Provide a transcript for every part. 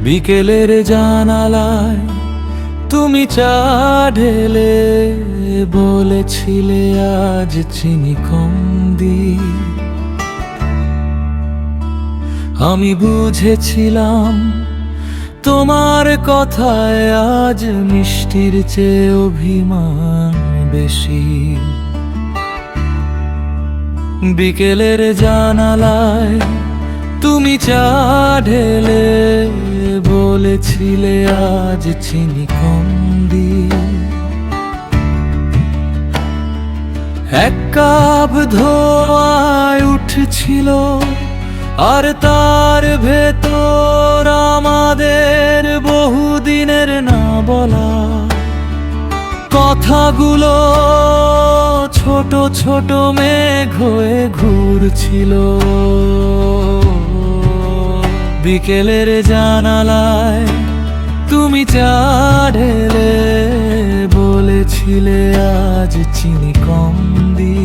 বিকেলের জানালায় তুমি চা ঢেলে বলেছিলে আজ চিনি কম দি। আমি বুঝেছিলাম তোমার কথায় আজ মিষ্টির চেয়ে অভিমান বেশি। বিকেলের জানালায় তুমি চা ঢেলে বলেছিলে আজ চিনি কম দি। এক কাপ ধোঁয়ায় উঠছিল আর তার ভেতর আমাদের বহুদিনের না বলা কথাগুলো ছোট ছোট মেঘ হয়ে ঘুরছিল। বিকেলের জানালায় তুমি চা ঢেলে বলেছিলে আজ চিনি কম দি।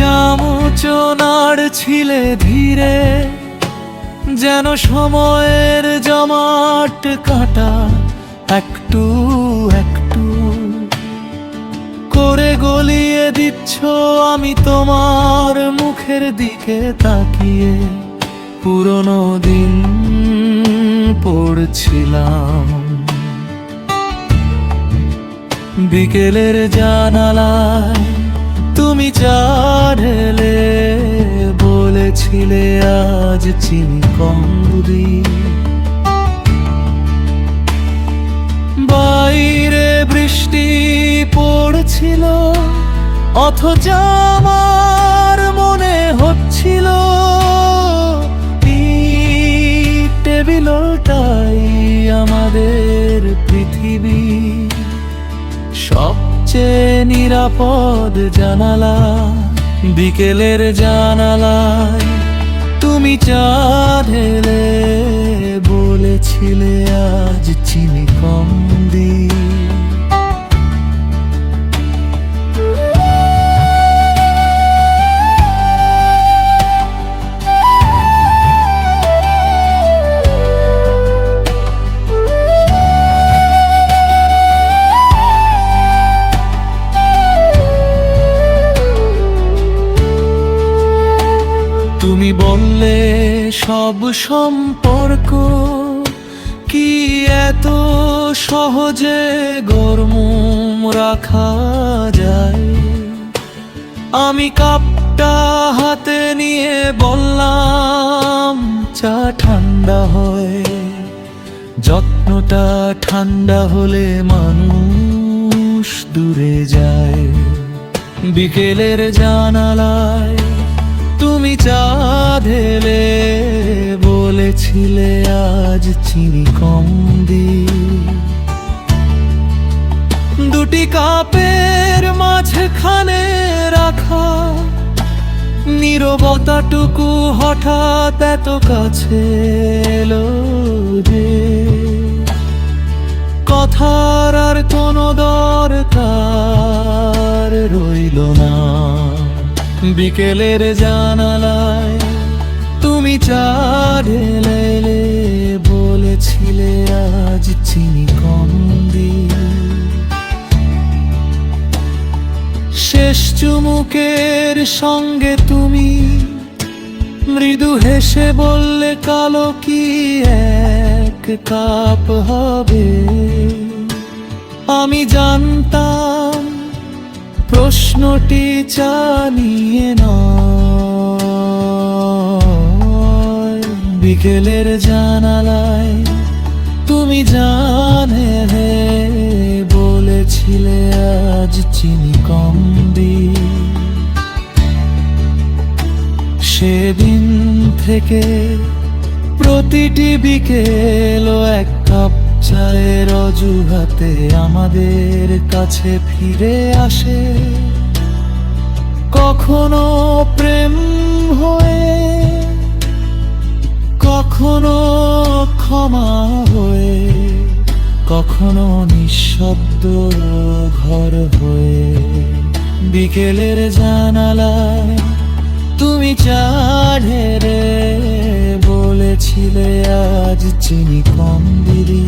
চামচ নাড়ছিলে ধীরে যেন সময়ের জমাট কাঁটা একটু একটু করে গলিয়ে দিচ্ছ। আমি তোমার মুখের দিকে তাকিয়ে পুরনো দিন পড়ছিলাম। বিকেলের জানালায় তুমি চা ঢেলে বলেছিলে আজ চিনি কম দি। বাইরে বৃষ্টি পড়ছিল অথচ আমার মনে হচ্ছিল টেবিলটাই আমাদের পৃথিবী সবচেয়ে নিরাপদ জানালা। বিকেলের জানালায় তুমি চা ঢেলে বলেছিলে আজ চিনি কম দি। তুমি বললে সব সম্পর্ক কি এত সহজে গরম রাখা যায়। আমি কাপটা হাতে নিয়ে বললাম চা ঠান্ডা হয়। যত্নটা ঠান্ডা হলে মানুষ দূরে যায়। বিকেলের জানালায় তুমি চা ঢেলে বলেছিলে আজ চিনি কম দি। দুটি কাপের মাঝখানে রাখা নীরবতাটুকু হঠাৎ এত কাছে এলো যে কথার আর কোনো দরকার রইল না। বিকেলের জানালায় তুমি চা ঢেলে বলেছিলে আজ চিনি কম দি। শেষ চুমুকের সঙ্গে তুমি মৃদু হেসে বললে কালো কি এক কাপ হবে। আমি জানতাম প্রশ্নটি চা নিয়ে নয়। বিকেলের জানালায় তুমি জানে বলেছিলে আজ চিনি কম দি। সেদিন থেকে প্রতিটি বিকেল এক কাপ চা চায়ের অজুহাতে আমাদের কাছে ফিরে আসে, কখনো প্রেম হয়ে, কখনো ক্ষমা হয়ে, কখনো নিঃশব্দ ঘর হয়ে। বিকেলের জানালায় তুমি চা ঢেলে বলেছিলে আজ চিনি কম দিলি।